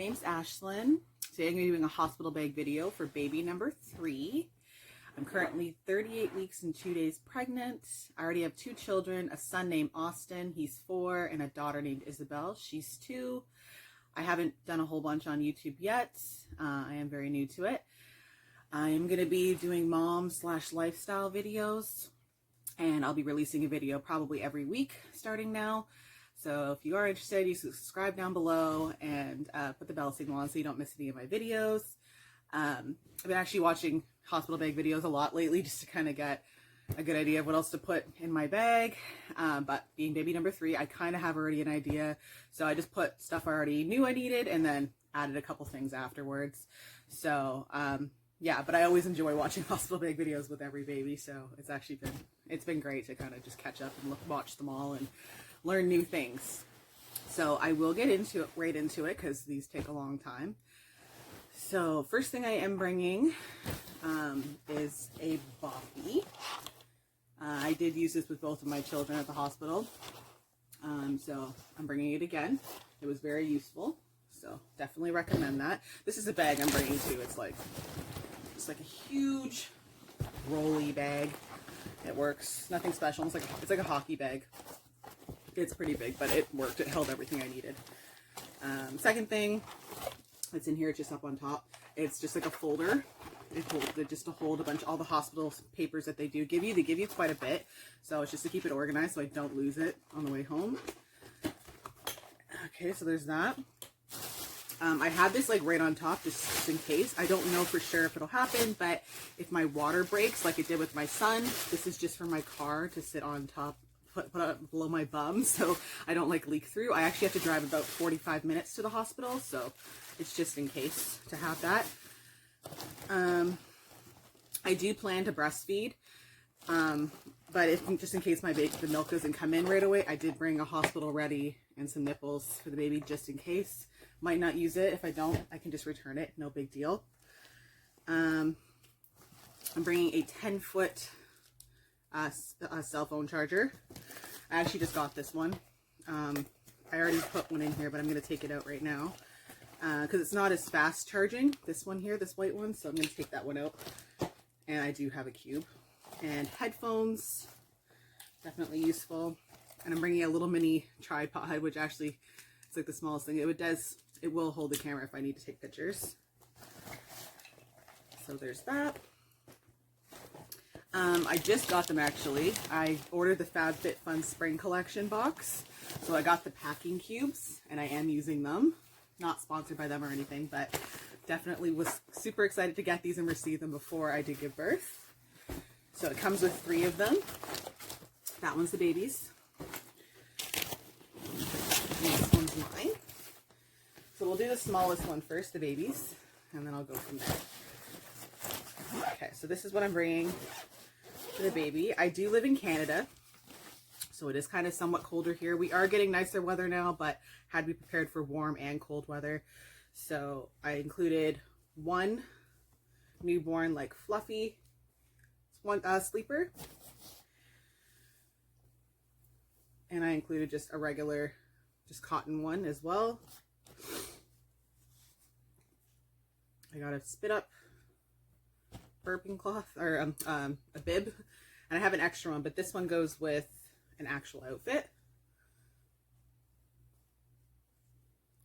name's Ashlyn. Today I'm going to be doing a hospital bag video for baby number 3. I'm currently 38 weeks and 2 days pregnant. I already have 2 children, a son named Austin, he's 4, and a daughter named Isabel, she's 2. I haven't done a whole bunch on YouTube yet. I am very new to it. I am going to be doing mom/lifestyle videos, and I'll be releasing a video probably every week starting now. So if you are interested, you subscribe down below and put the bell signal on so you don't miss any of my videos. I've been actually watching hospital bag videos a lot lately just to kind of get a good idea of what else to put in my bag. But being baby number 3, I kind of have already an idea. So I just put stuff I already knew I needed and then added a couple things afterwards. So yeah, but I always enjoy watching hospital bag videos with every baby. So it's been great to kind of just catch up and watch them all and learn new things. So I will get right into it because these take a long time. So first thing I am bringing is a Boppy. I did use this with both of my children at the hospital. So I'm bringing it again. It was very useful. So definitely recommend that. This is a bag I'm bringing too. It's like a huge rolly bag. It works. Nothing special. It's like a hockey bag. It's pretty big, but it worked. It held everything I needed. Second thing that's in here, just up on top, it's just like a folder. Just to hold all the hospital papers that they give you. They give you quite a bit, so it's just to keep it organized so I don't lose it on the way home. Okay, so there's that. I have this like right on top just in case. I don't know for sure if it'll happen, but if my water breaks like it did with my son, this is just for my car to sit on top, put up below my bum so I don't like leak through. I actually have to drive about 45 minutes to the hospital, so it's just in case to have that. I do plan to breastfeed, but just in case the milk doesn't come in right away, I did bring a hospital ready and some nipples for the baby just in case. Might not use it. If I don't, I can just return it. No big deal. I'm bringing a 10-foot cell phone charger. I actually just got this one. I already put one in here, but I'm going to take it out right now because it's not as fast charging. This one here, this white one, so I'm going to take that one out. And I do have a cube. And headphones, definitely useful. And I'm bringing a little mini tripod, which actually it's like the smallest thing. It will hold the camera if I need to take pictures. So there's that. I just got them actually. I ordered the FabFitFun Spring Collection box. So I got the packing cubes and I am using them. Not sponsored by them or anything, but definitely was super excited to get these and receive them before I did give birth. So it comes with 3 of them. That one's the baby's. This one's mine. So we'll do the smallest one first, the baby's, and then I'll go from there. Okay, so this is what I'm bringing for the baby. I do live in Canada, so it is kind of somewhat colder here. We are getting nicer weather now, but had to be prepared for warm and cold weather. So I included one newborn, like fluffy sleeper, and I included just a regular, just cotton one as well. I got a spit up burping cloth or a bib, and I have an extra one, but this one goes with an actual outfit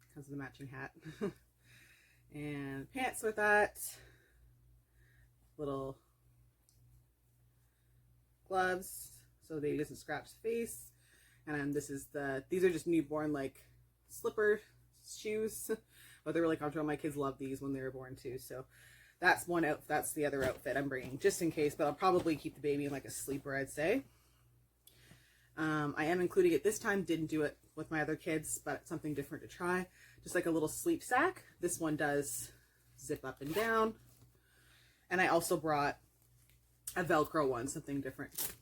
because of the matching hat. And pants with that, little gloves so the baby doesn't scratch the face. And then these are just newborn like slipper shoes, but they were really comfortable. My kids love these when they were born too. So that's one outfit. That's the other outfit I'm bringing just in case, but I'll probably keep the baby in like a sleeper, I'd say. I am including it this time. Didn't do it with my other kids, but something different to try. Just like a little sleep sack. This one does zip up and down. And I also brought a Velcro one, something different.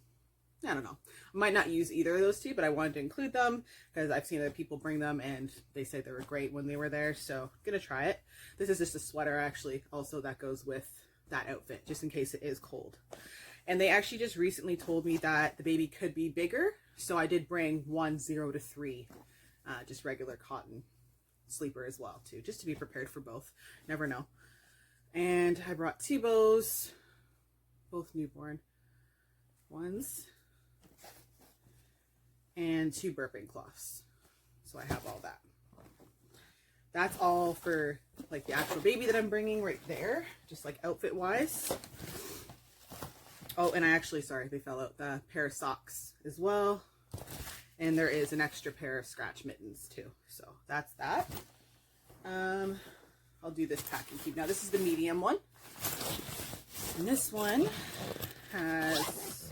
I don't know. I might not use either of those 2, but I wanted to include them because I've seen other people bring them and they say they were great when they were there. So I'm going to try it. This is just a sweater actually also that goes with that outfit just in case it is cold. And they actually just recently told me that the baby could be bigger. So I did bring 1 0 to 3, just regular cotton sleeper as well too, just to be prepared for both. Never know. And I brought 2 bows, both newborn ones, and 2 burping cloths. So I have all that. That's all for like the actual baby that I'm bringing right there, just like outfit wise. Oh, and I actually, sorry, they fell out, the pair of socks as well. And there is an extra pair of scratch mittens too. So that's that. I'll do this pack and keep. Now this is the medium one. And this one has,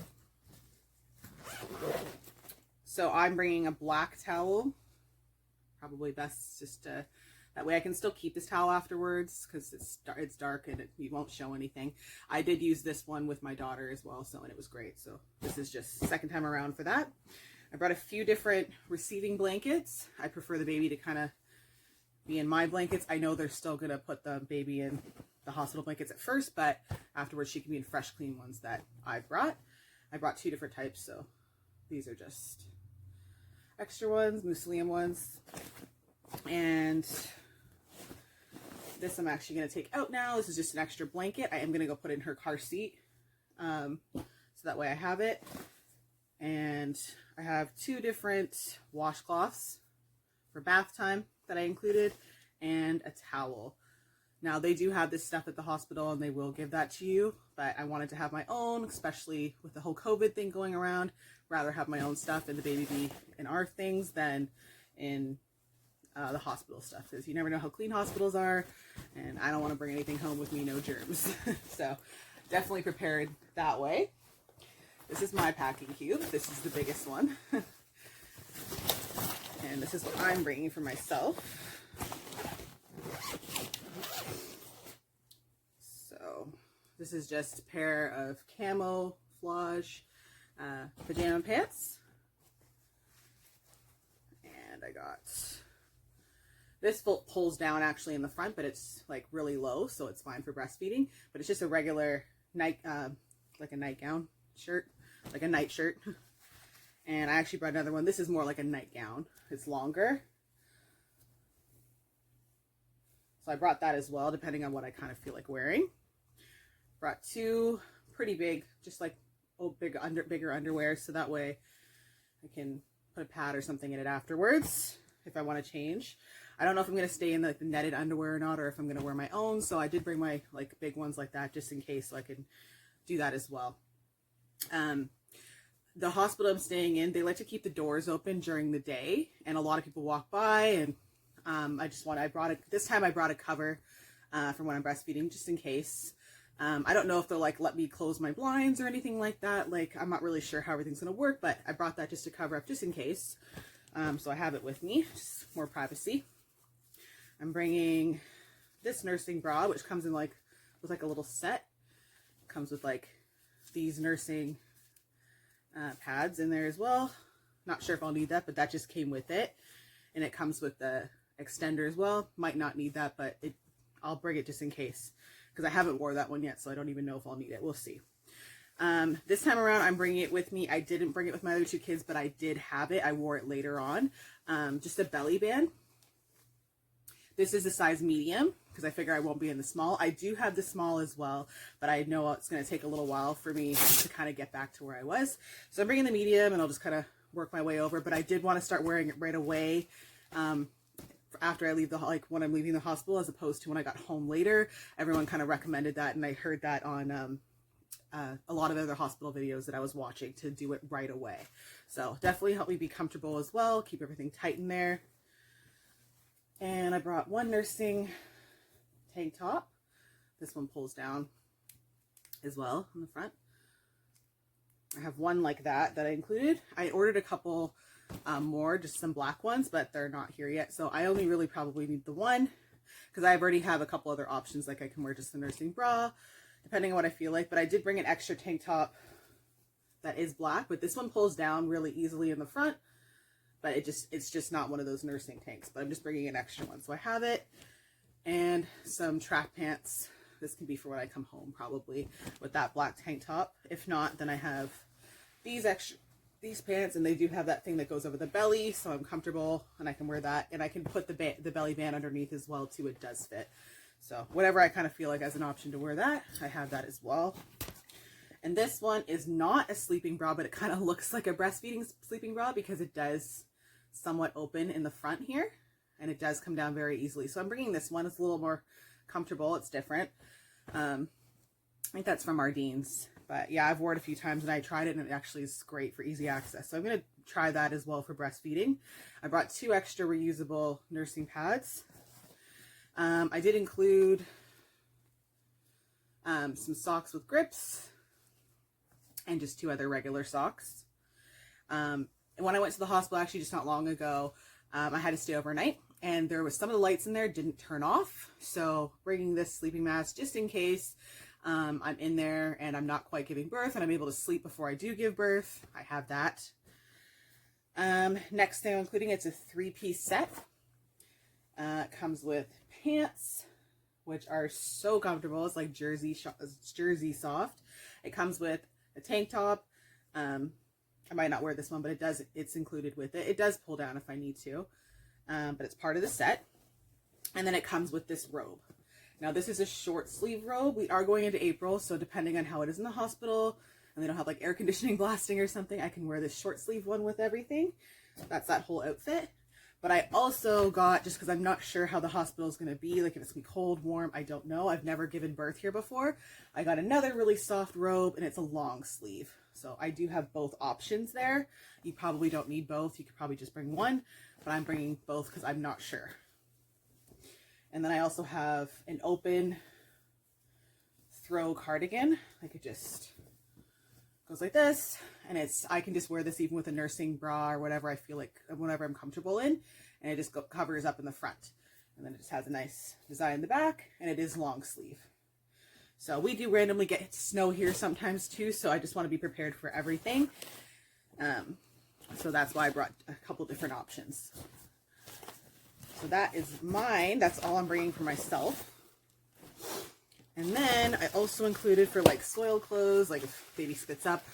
so I'm bringing a black towel. Probably best just to, that way I can still keep this towel afterwards because it's dark and you won't show anything. I did use this one with my daughter as well, so, and it was great. So this is just second time around for that. I brought a few different receiving blankets. I prefer the baby to kind of be in my blankets. I know they're still going to put the baby in the hospital blankets at first, but afterwards she can be in fresh, clean ones that I brought. I brought 2 different types, so these are just extra ones, Museum ones. And this I'm actually going to take out now. This is just an extra blanket. I am going to go put it in her car seat. So that way I have it. And I have 2 different washcloths for bath time that I included, and a towel. Now they do have this stuff at the hospital and they will give that to you, but I wanted to have my own, especially with the whole COVID thing going around. Rather have my own stuff and the baby be in our things than in the hospital stuff, because you never know how clean hospitals are, and I don't want to bring anything home with me, no germs. So definitely prepared that way. This is my packing cube. This is the biggest one. And this is what I'm bringing for myself. So this is just a pair of camouflage pajama pants. And I got, this pulls down actually in the front, but it's like really low, so it's fine for breastfeeding. But it's just a regular night, like a nightgown shirt, like a night shirt. And I actually brought another one. This is more like a nightgown. It's longer. So I brought that as well, depending on what I kind of feel like wearing. Brought 2 pretty big, just like bigger underwear, so that way I can put a pad or something in it afterwards if I want to change. I don't know if I'm going to stay in the netted underwear or not, or if I'm going to wear my own. So I did bring my like big ones like that just in case, so I can do that as well. The hospital I'm staying in, they like to keep the doors open during the day, and a lot of people walk by, and this time I brought a cover from when I'm breastfeeding, just in case. I don't know if they'll like let me close my blinds or anything like that. Like, I'm not really sure how everything's going to work, but I brought that just to cover up just in case. So I have it with me, just more privacy. I'm bringing this nursing bra, which comes in like, with like a little set. It comes with like these nursing pads in there as well. Not sure if I'll need that, but that just came with it. And it comes with the extender as well. Might not need that, but I'll bring it just in case, because I haven't wore that one yet, so I don't even know if I'll need it. We'll see. This time around, I'm bringing it with me. I didn't bring it with my other 2 kids, but I did have it. I wore it later on. Just a belly band. This is a size medium, because I figure I won't be in the small. I do have the small as well, but I know it's going to take a little while for me to kind of get back to where I was. So I'm bringing the medium, and I'll just kind of work my way over. But I did want to start wearing it right away after I leave when I'm leaving the hospital, as opposed to when I got home later. Everyone kind of recommended that, and I heard that on a lot of other hospital videos that I was watching, to do it right away. So definitely help me be comfortable as well, keep everything tight in there. And I brought 1 nursing tank top. This one pulls down as well on the front. I have 1 like that I included. I ordered a couple more, just some black ones, but they're not here yet. So I only really probably need the 1, because I already have a couple other options. Like I can wear just the nursing bra, depending on what I feel like. But I did bring an extra tank top that is black, but this one pulls down really easily in the front. But it's just not one of those nursing tanks, but I'm just bringing an extra one. So I have it, and some track pants. This can be for when I come home, probably, with that black tank top. If not, then I have these these pants, and they do have that thing that goes over the belly, so I'm comfortable and I can wear that, and I can put the belly band underneath as well too. It does fit. So whatever I kind of feel like as an option to wear that, I have that as well. And this one is not a sleeping bra, but it kind of looks like a breastfeeding sleeping bra because it does somewhat open in the front here, and it does come down very easily. So I'm bringing this one. It's a little more comfortable. It's different. I think that's from Ardene's. But yeah, I've worn it a few times and I tried it and it actually is great for easy access. So I'm going to try that as well for breastfeeding. I brought 2 extra reusable nursing pads. I did include some socks with grips and just 2 other regular socks. And when I went to the hospital, actually just not long ago, I had to stay overnight and there was some of the lights in there didn't turn off. So bringing this sleeping mask just in case I'm in there and I'm not quite giving birth and I'm able to sleep before I do give birth. I have that. Next thing I'm including, it's a 3-piece set. It comes with pants, which are so comfortable. It's like jersey soft. It comes with a tank top. I might not wear this one, but it's included with it. It does pull down if I need to, but it's part of the set. And then it comes with this robe. Now this is a short sleeve robe. We are going into April, so depending on how it is in the hospital and they don't have like air conditioning blasting or something, I can wear this short sleeve one with everything. That's that whole outfit. But I also got, just because I'm not sure how the hospital is going to be, like if it's going to be cold, warm, I don't know. I've never given birth here before. I got another really soft robe and it's a long sleeve. So I do have both options there. You probably don't need both. You could probably just bring one, but I'm bringing both because I'm not sure. And then I also have an open throw cardigan. Like it just goes like this. And I can just wear this even with a nursing bra or whatever I feel like, whatever I'm comfortable in. And it just covers up in the front. And then it just has a nice design in the back. And it is long sleeve. So we do randomly get snow here sometimes too. So I just want to be prepared for everything. So that's why I brought a couple different options. So that is mine. That's all I'm bringing for myself. And then I also included for like soiled clothes, like if baby spits up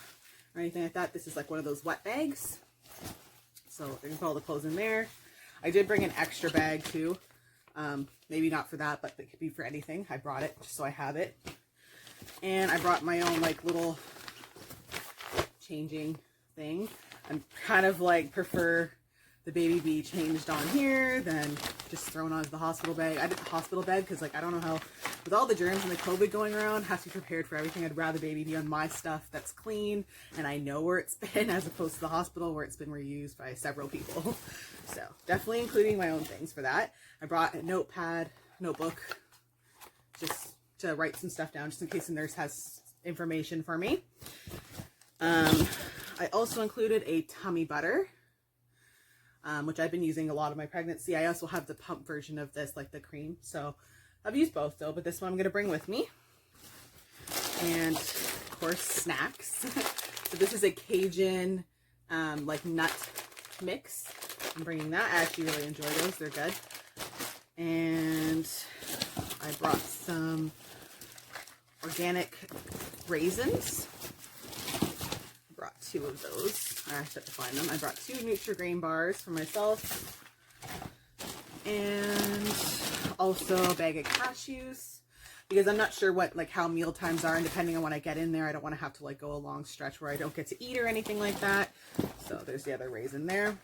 or anything like that, this is like one of those wet bags. So I can put all the clothes in there. I did bring an extra bag too. Maybe not for that, but it could be for anything. I brought it just so I have it. And I brought my own like little changing thing. I'm kind of like prefer the baby be changed on here than just thrown onto the hospital bag. I did the hospital bag because like I don't know how, with all the germs and the COVID going around, have to be prepared for everything. I'd rather baby be on my stuff that's clean and I know where it's been as opposed to the hospital where it's been reused by several people. So definitely including my own things for that. I brought a notebook, just to write some stuff down just in case the nurse has information for me. I also included a tummy butter. Which I've been using a lot of my pregnancy. I also have the pump version of this, like the cream. So I've used both though, but this one I'm going to bring with me. And of course, snacks. So this is a Cajun, like nut mix. I'm bringing that. I actually really enjoy those. They're good. And I brought some organic raisins. 2 of those. I have to find them. I brought 2 Nutri-Grain bars for myself. And also a bag of cashews. Because I'm not sure what, like, how meal times are. And depending on when I get in there, I don't want to have to, like, go a long stretch where I don't get to eat or anything like that. So there's the other raisin there.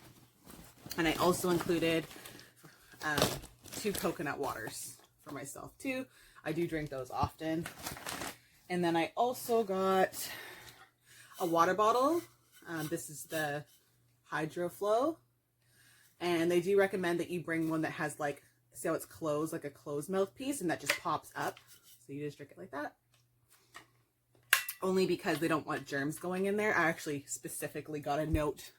And I also included 2 coconut waters for myself, too. I do drink those often. And then I also got a water bottle. This is the Hydroflow, and they do recommend that you bring one that has like, see how it's closed, like a closed mouthpiece, and that just pops up. So you just drink it like that. Only because they don't want germs going in there. I actually specifically got a note.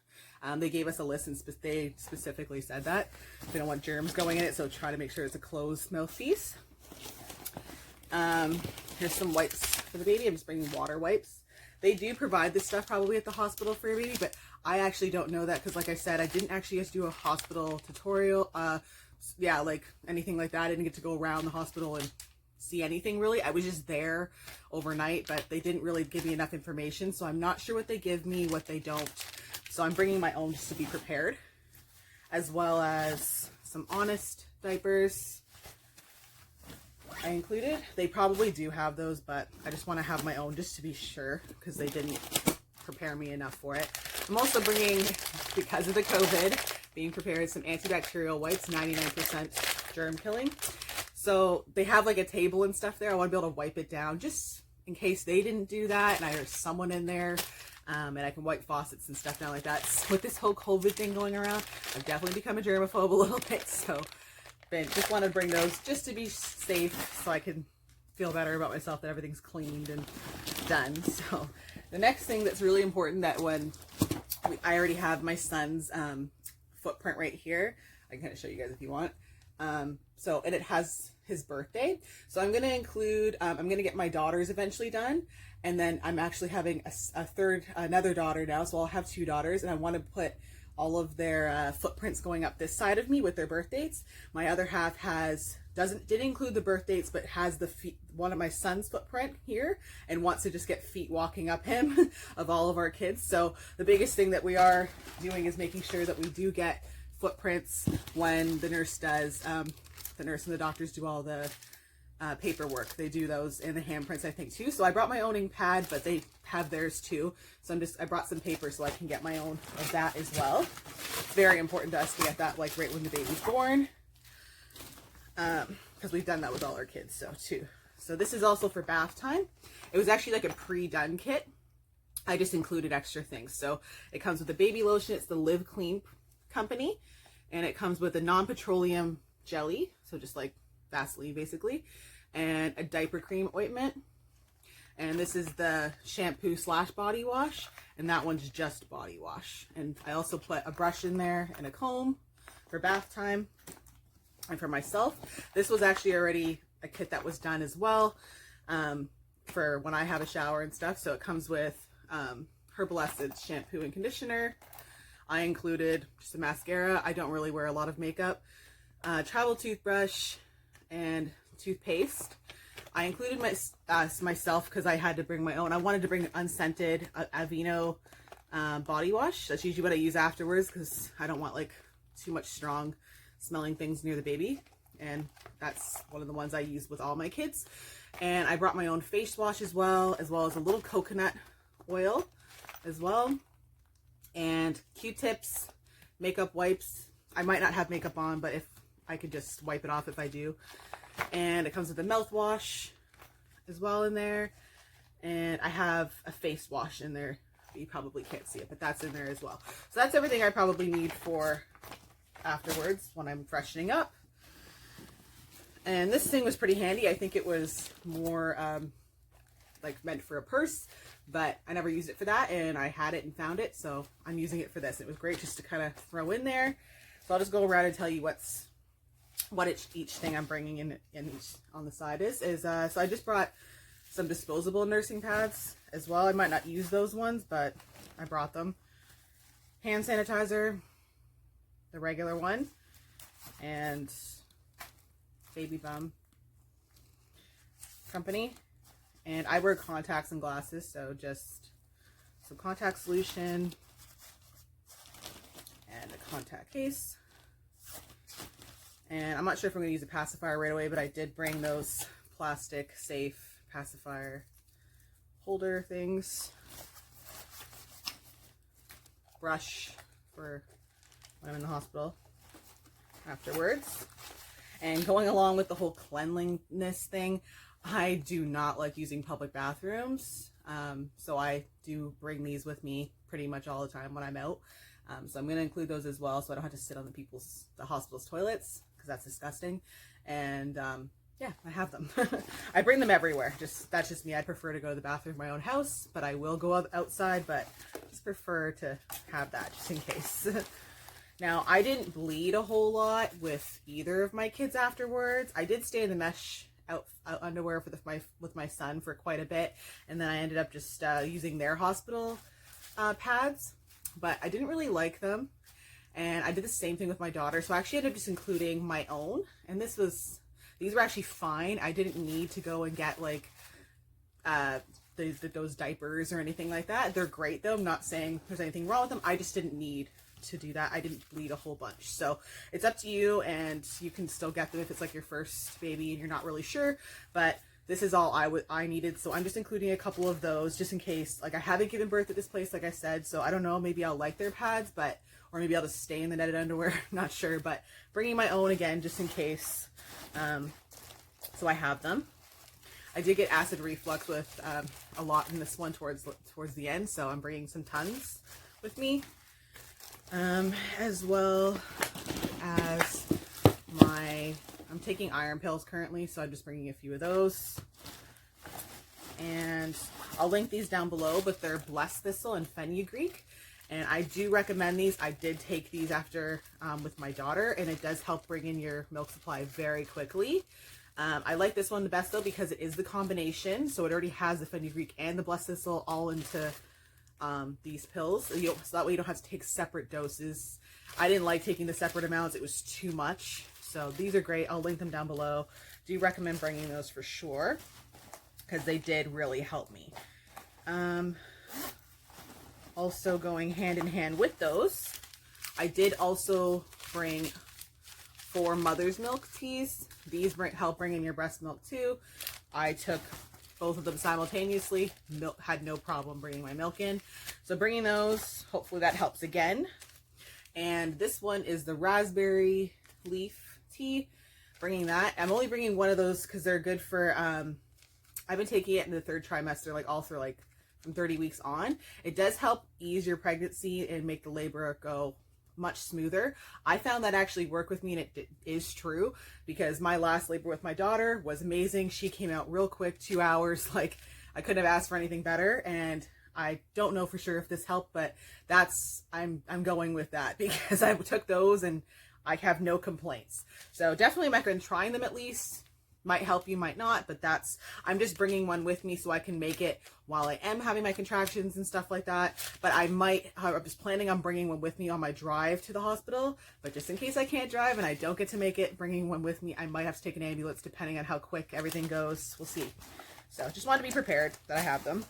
They gave us a list and they specifically said that they don't want germs going in it, so try to make sure it's a closed mouthpiece. Here's some wipes for the baby. I'm just bringing water wipes. They do provide this stuff probably at the hospital for your baby, but I actually don't know that because, like I said, I didn't actually get to do a hospital tutorial. Yeah, like anything like that. I didn't get to go around the hospital and see anything really. I was just there overnight, but they didn't really give me enough information. So I'm not sure what they give me, what they don't. So I'm bringing my own just to be prepared, as well as some Honest diapers I included. They probably do have those, but I just want to have my own just to be sure, because they didn't prepare me enough for it. I'm also bringing, because of the COVID, being prepared, some antibacterial wipes, 99% germ killing. So they have like a table and stuff there. I want to be able to wipe it down just in case they didn't do that and there's someone in there. And I can wipe faucets and stuff down like that. With this whole COVID thing going around, I've definitely become a germaphobe a little bit. So just want to bring those just to be safe, so I can feel better about myself that everything's cleaned and done. So the next thing that's really important, that when I already have my son's footprint right here. I can kind of show you guys if you want. And it has his birthday. So I'm going to include, I'm going to get my daughters eventually done. And then I'm actually having another daughter now. So I'll have 2 daughters, and I want to put all of their footprints going up this side of me with their birth dates. My other half didn't include the birth dates, but has the feet, one of my son's footprint here, and wants to just get feet walking up him of all of our kids. So the biggest thing that we are doing is making sure that we do get footprints when the nurse does, the nurse and the doctors do all the paperwork. They do those in the handprints, I think, too. So I brought my own ink pad, but they have theirs too. So I brought some paper so I can get my own of that as well. It's very important to us to get that like right when the baby's born, because we've done that with all our kids, so too. So this is also for bath time. It was actually like a pre-done kit. I just included extra things. So it comes with a baby lotion. It's the Live Clean company, and it comes with a non-petroleum jelly, so just like Vaseline basically, and a diaper cream ointment. And this is the shampoo / body wash, and that one's just body wash. And I also put a brush in there and a comb for bath time. And for myself, this was actually already a kit that was done as well, for when I have a shower and stuff. So it comes with her Blessed shampoo and conditioner. I included just a mascara. I don't really wear a lot of makeup. Travel toothbrush and toothpaste. I included myself because I had to bring my own. I wanted to bring unscented Aveeno body wash. That's usually what I use afterwards, because I don't want like too much strong smelling things near the baby. And that's one of the ones I use with all my kids. And I brought my own face wash as well as a little coconut oil as well. And Q-tips, makeup wipes. I might not have makeup on, but if I could just wipe it off if I do. And it comes with a mouthwash as well in there. And I have a face wash in there. You probably can't see it, but that's in there as well. So that's everything I probably need for afterwards when I'm freshening up. And this thing was pretty handy. I think it was more like meant for a purse, but I never used it for that, and I had it and found it, so I'm using it for this. It was great just to kind of throw in there. So I'll just go around and tell you what each thing I'm bringing in each on the side is. So I just brought some disposable nursing pads as well. I might not use those ones, but I brought them. Hand sanitizer, the regular one, and Baby Bum company. And I wear contacts and glasses, so just some contact solution and a contact case. And I'm not sure if I'm going to use a pacifier right away, but I did bring those plastic safe pacifier holder things. Brush for when I'm in the hospital afterwards. And going along with the whole cleanliness thing, I do not like using public bathrooms. So I do bring these with me pretty much all the time when I'm out. So I'm going to include those as well, so I don't have to sit on the hospital's toilets, because that's disgusting. And yeah, I have them. I bring them everywhere. That's just me. I prefer to go to the bathroom in my own house, but I will go outside, but I just prefer to have that just in case. Now, I didn't bleed a whole lot with either of my kids afterwards. I did stay in the mesh underwear with my son for quite a bit, and then I ended up just using their hospital pads, but I didn't really like them. And I did the same thing with my daughter, so I actually ended up just including my own. And these These were actually fine. I didn't need to go and get like those diapers or anything like that. They're great though. I'm not saying there's anything wrong with them. I just didn't need to do that. I didn't bleed a whole bunch. So it's up to you, and you can still get them if it's like your first baby and you're not really sure, but this is all I needed. So I'm just including a couple of those just in case. Like I haven't given birth at this place, like I said, so I don't know, maybe I'll like their pads, or maybe I'll just stay in the netted underwear. I'm not sure, but bringing my own again just in case. So I have them. I did get acid reflux with a lot in this one towards the end, so I'm bringing some tons with me. As well as I'm taking iron pills currently, so I'm just bringing a few of those. And I'll link these down below, but they're Blessed Thistle and Fenugreek. And I do recommend these. I did take these after with my daughter, and it does help bring in your milk supply very quickly. I like this one the best though because it is the combination, so it already has the fenugreek and the Blessed Thistle all into these pills, so that way you don't have to take separate doses. I didn't like taking the separate amounts. It was too much. So these are great. I'll link them down below. Do recommend bringing those for sure because they did really help me. Also going hand in hand with those, I did also bring 4 mother's milk teas. These help bring in your breast milk too. I took both of them simultaneously. Had no problem bringing my milk in. So bringing those, hopefully that helps again. And this one is the raspberry leaf tea. Bringing that. I'm only bringing one of those because they're good for, I've been taking it in the 3rd trimester, like all through like from 30 weeks on. It does help ease your pregnancy and make the labor go much smoother. I found that actually worked with me, and it is true because my last labor with my daughter was amazing. She came out real quick, 2 hours. Like I couldn't have asked for anything better, and I don't know for sure if this helped, but I'm going with that because I took those and I have no complaints. So definitely recommend trying them at least. Might help you, might not, but I'm just bringing one with me so I can make it while I am having my contractions and stuff like that. But I was planning on bringing one with me on my drive to the hospital, but just in case I can't drive and I don't get to make it, bringing one with me, I might have to take an ambulance depending on how quick everything goes. We'll see. So just wanted to be prepared that I have them.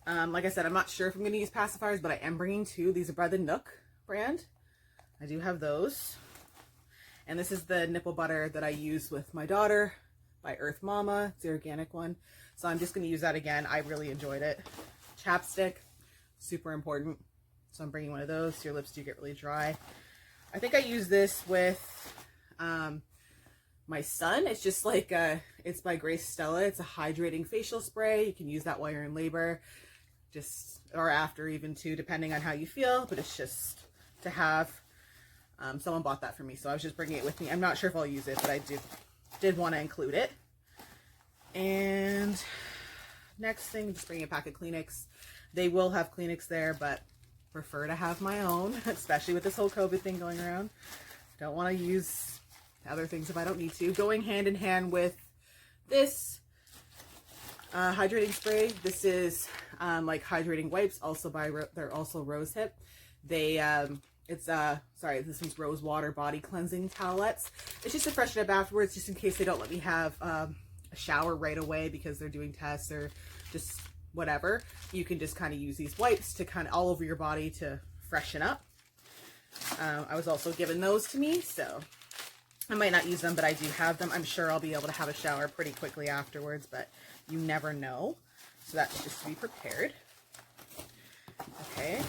Like I said, I'm not sure if I'm going to use pacifiers, but I am bringing 2. These are by the Nook brand. I do have those. And this is the nipple butter that I use with my daughter by Earth Mama. It's the organic one. So I'm just going to use that again. I really enjoyed it. Chapstick, super important. So I'm bringing one of those. Your lips do get really dry. I think I use this with my son. It's just like, it's by Grace Stella. It's a hydrating facial spray. You can use that while you're in labor. Or after even too, depending on how you feel. But it's just to have. Someone bought that for me, so I was just bringing it with me. I'm not sure if I'll use it, but I did want to include it. And next thing, just bringing a pack of Kleenex. They will have Kleenex there, but prefer to have my own, especially with this whole COVID thing going around. Don't want to use other things if I don't need to. Going hand in hand with this hydrating spray. This is like hydrating wipes, also they're also Rose Hip. This one's Rose Water Body Cleansing Towelettes. It's just to freshen up afterwards, just in case they don't let me have a shower right away because they're doing tests or just whatever. You can just kind of use these wipes to kind of all over your body to freshen up. I was also given those to me, so I might not use them, but I do have them. I'm sure I'll be able to have a shower pretty quickly afterwards, but you never know. So that's just to be prepared. Okay.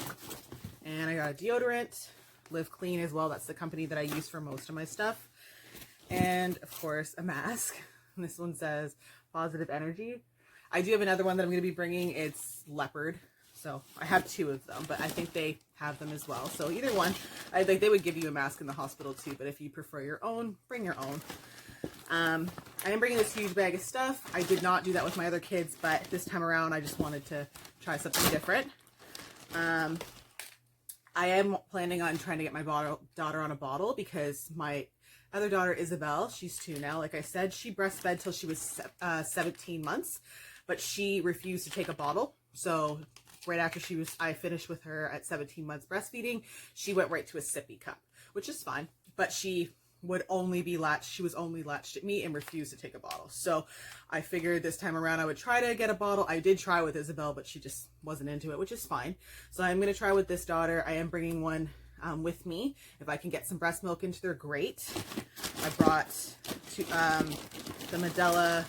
And I got a deodorant, Live Clean as well. That's the company that I use for most of my stuff. And of course, a mask. And this one says Positive Energy. I do have another one that I'm going to be bringing. It's Leopard. So I have 2 of them, but I think they have them as well. So either one, I think they would give you a mask in the hospital too. But if you prefer your own, bring your own. I am bringing this huge bag of stuff. I did not do that with my other kids, but this time around, I just wanted to try something different. I am planning on trying to get my daughter on a bottle because my other daughter, Isabel, she's 2 now. Like I said, she breastfed till she was 17 months, but she refused to take a bottle. So right after I finished with her at 17 months breastfeeding, she went right to a sippy cup, which is fine. But she would only be latched. She was only latched at me and refused to take a bottle. So I figured this time around I would try to get a bottle. I did try with Isabel, but she just wasn't into it, which is fine. So I'm going to try with this daughter. I am bringing one with me. If I can get some breast milk into there, great. I brought the Medela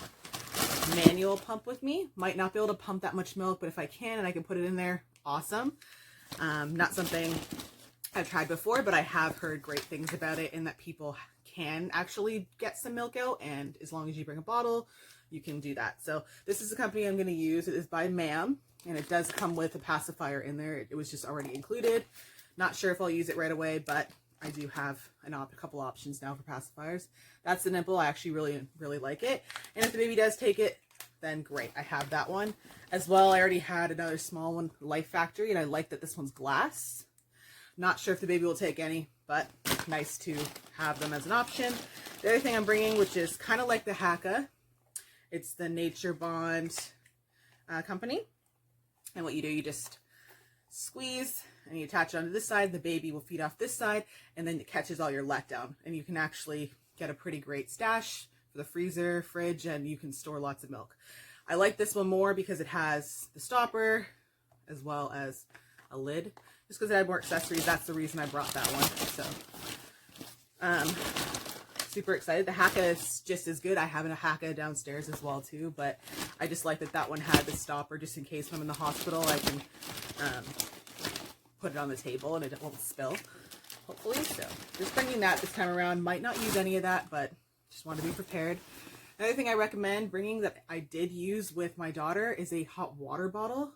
manual pump with me. Might not be able to pump that much milk, but if I can and I can put it in there, awesome. Not something I've tried before, but I have heard great things about it and that people can actually get some milk out, and as long as you bring a bottle, you can do that. So this is the company I'm going to use. It is by Ma'am, and it does come with a pacifier in there. It was just already included. Not sure if I'll use it right away, but I do have a couple options now for pacifiers. That's the nipple. I actually really like it. And if the baby does take it, then great. I have that one as well. I already had another small one, Life Factory, and I like that this one's glass. Not sure if the baby will take any, but nice to have them as an option. The other thing I'm bringing, which is kind of like the Haka, it's the Nature Bond company. And what you do, you just squeeze and you attach it onto this side. The baby will feed off this side, and then it catches all your letdown. And you can actually get a pretty great stash for the freezer, fridge, and you can store lots of milk. I like this one more because it has the stopper as well as a lid. Just because it had more accessories, that's the reason I brought that one. So, super excited. The Haka is just as good. I have a Haka downstairs as well too, but I just like that that one had the stopper just in case when I'm in the hospital I can put it on the table and it won't spill, hopefully. So just bringing that this time around. Might not use any of that, but just want to be prepared. Another thing I recommend bringing that I did use with my daughter is a hot water bottle.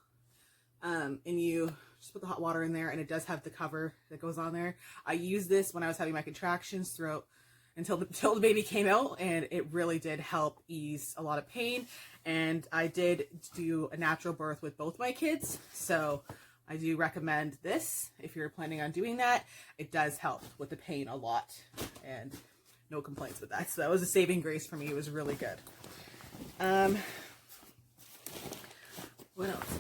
And you just put the hot water in there, and it does have the cover that goes on there. I used this when I was having my contractions throughout until the baby came out, and it really did help ease a lot of pain. And I did do a natural birth with both my kids, so I do recommend this if you're planning on doing that. It does help with the pain a lot, and no complaints with that. So that was a saving grace for me. It was really good. What else?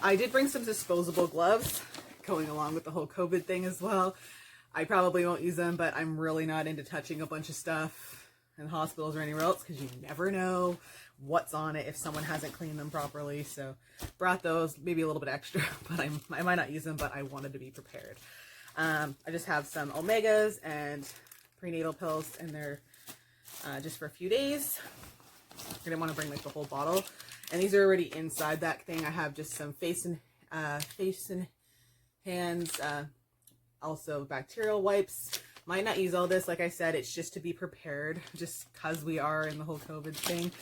I did bring some disposable gloves, going along with the whole COVID thing as well. I probably won't use them, but I'm really not into touching a bunch of stuff in hospitals or anywhere else because you never know what's on it if someone hasn't cleaned them properly. So brought those, maybe a little bit extra, but I might not use them, but I wanted to be prepared. I just have some omegas and prenatal pills in there just for a few days. I didn't want to bring like the whole bottle. And these are already inside that thing. I have just some face and hands, also bacterial wipes. Might not use all this. Like I said, it's just to be prepared, just because we are in the whole COVID thing.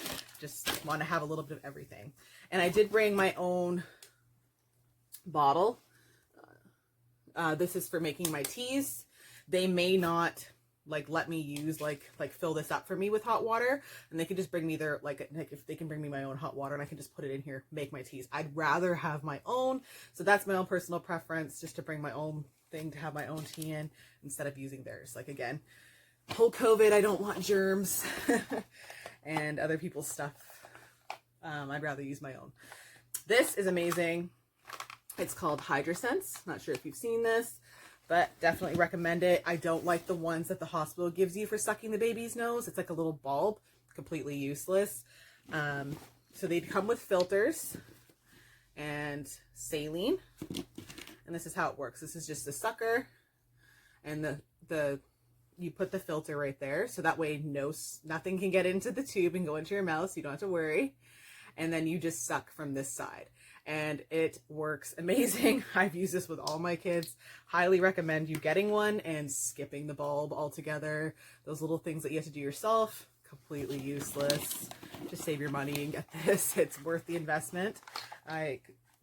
Just want to have a little bit of everything. And I did bring my own bottle. This is for making my teas. They may not let me use fill this up for me with hot water, and they can just bring me their if they can bring me my own hot water and I can just put it in here, make my teas. I'd rather have my own, so that's my own personal preference, just to bring my own thing, to have my own tea in instead of using theirs. Like, again, whole COVID, I don't want germs and other people's stuff. I'd rather use my own. This is amazing. It's called Hydrosense. Not sure if you've seen this, but definitely recommend it. I don't like the ones that the hospital gives you for sucking the baby's nose. It's like a little bulb, completely useless. So they come with filters and saline. And this is how it works. This is just a sucker, and you put the filter right there, so that way nothing can get into the tube and go into your mouth, so you don't have to worry. And then you just suck from this side. And it works amazing. I've used this with all my kids. Highly recommend you getting one and skipping the bulb altogether. Those little things that you have to do yourself, completely useless. Just save your money and get this. It's worth the investment.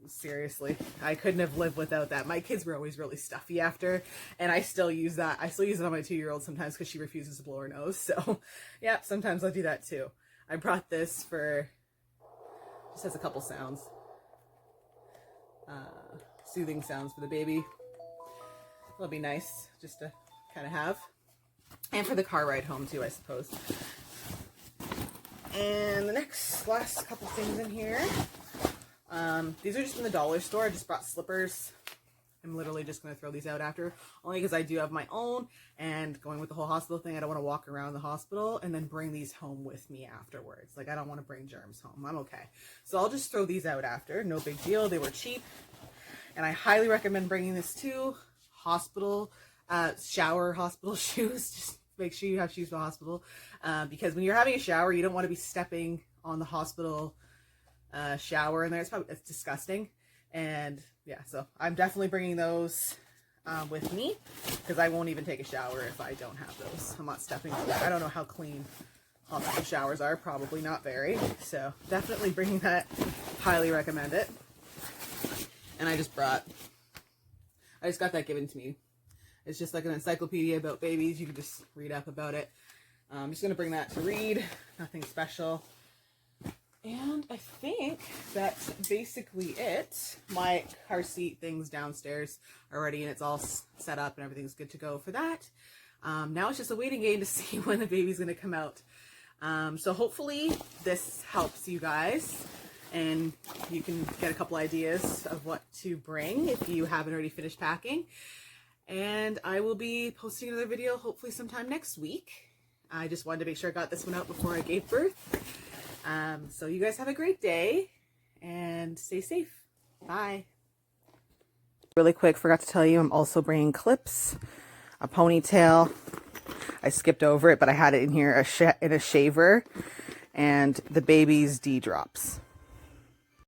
Seriously, I couldn't have lived without that. My kids were always really stuffy after, and I still use that. I still use it on my 2-year-old sometimes because she refuses to blow her nose. So yeah, sometimes I do that too. I brought this for, just has a couple sounds. Soothing sounds for the baby. It'll be nice just to kind of have. And for the car ride home too, I suppose. And the last couple things in here. These are just from the dollar store. I just brought slippers. I'm literally just going to throw these out after, only because I do have my own, and going with the whole hospital thing, I don't want to walk around the hospital and then bring these home with me afterwards. Like, I don't want to bring germs home. I'm okay. So I'll just throw these out after. No big deal. They were cheap. And I highly recommend bringing this too. Hospital, shower hospital shoes. Just make sure you have shoes for the hospital. Because when you're having a shower, you don't want to be stepping on the hospital shower in there. It's disgusting. And yeah, so I'm definitely bringing those with me, because I won't even take a shower if I don't have those. I'm not stepping on that. I don't know how clean hospital showers are. Probably not very. So definitely bringing that. Highly recommend it. And I just got that given to me. It's just like an encyclopedia about babies. You can just read up about it. I'm just going to bring that to read. Nothing special. And I think that's basically it. My car seat thing's downstairs already, and it's all set up and everything's good to go for that. Now it's just a waiting game to see when the baby's going to come out. So hopefully this helps you guys, and you can get a couple ideas of what to bring if you haven't already finished packing. And I will be posting another video hopefully sometime next week. I just wanted to make sure I got this one out before I gave birth. So you guys have a great day and stay safe. Bye. Really quick, forgot to tell you, I'm also bringing clips, a ponytail. I skipped over it, but I had it in here, in a shaver, and the baby's D drops.